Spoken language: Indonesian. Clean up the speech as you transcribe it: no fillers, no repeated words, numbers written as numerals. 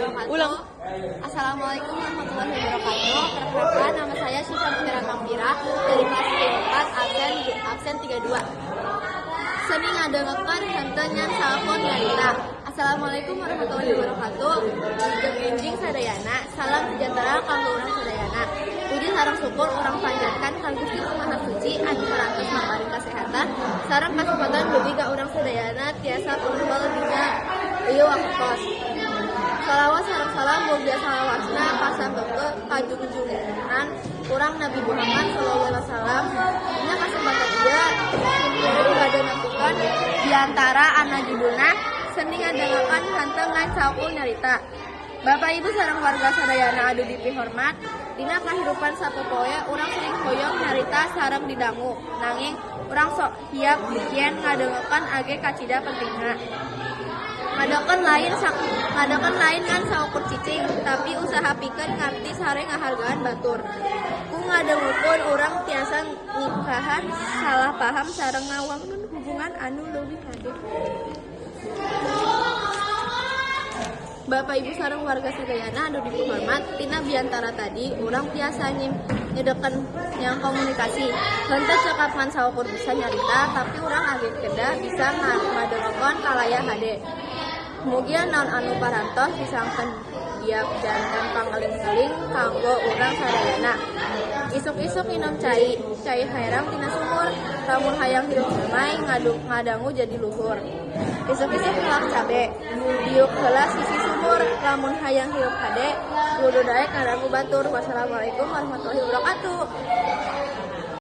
wabarakatuh. Assalamualaikum warahmatullahi wabarakatuh. Perkenalkan, nama saya Syifa Mutiara Kampira dari kelas 4 absen 32. Seni ngadengekeun henteu nyan salpon nyarita. Assalamualaikum warahmatullahi wabarakatuh. Jeung enjing sadayana, salam sejahtera kanggo urang sadayana. Puji sareng syukur urang panjatkan ka Gusti Maha Suci anu parantos maparing kasehatan sareng kasempatan dugi ka urang sadayana tiasa kontrol dina ieu waktos. Salawat sareng salam boga salawasna pasanggeuk ka junjungan urang Nabi Muhammad sallallahu alaihi wasallam. Dina kasempatan ieu simkuring bade nepikeun di antara ana judulna seni ngadengekeun henteu ngan saukul nyarita. Bapak Ibu sareng warga sadayana anu dipihormat, dina kahirupan sapopoe urang sering hoyong nyarita sareng didangu. Nanging urang sok hiap bikin ngadengekeun age kacida pentingna. Ngadokeun lain kan saukur cicing, tapi usaha pikeun ngarti sare ngahargaan batur. Ku ngadengukeun urang tiasa ngikahan salah paham sareng ngawangun hubungan anu leuwih hade. Bapak Ibu sareng warga sadayana anu dipihormat, tina biantara tadi urang tiasa nyedeken yang komunikasi. Henteu cekap ngan saukur bisa nyarita, tapi urang age kedah bisa ngadengekeun kalaya hade. Kemudian naon anu parantos disangkeun diap jantan pangeling-eling kanggo urang sadayana. Isuk-isuk minum cai haerang tina sumur, lamun hayang hirup damai ngadangu jadi luhur. Isuk-isuk ngelak cabe, diuk heula sisi sumur, lamun hayang hirup hade, kudu daek ngadangu batur. Wassalamualaikum warahmatullahi wabarakatuh.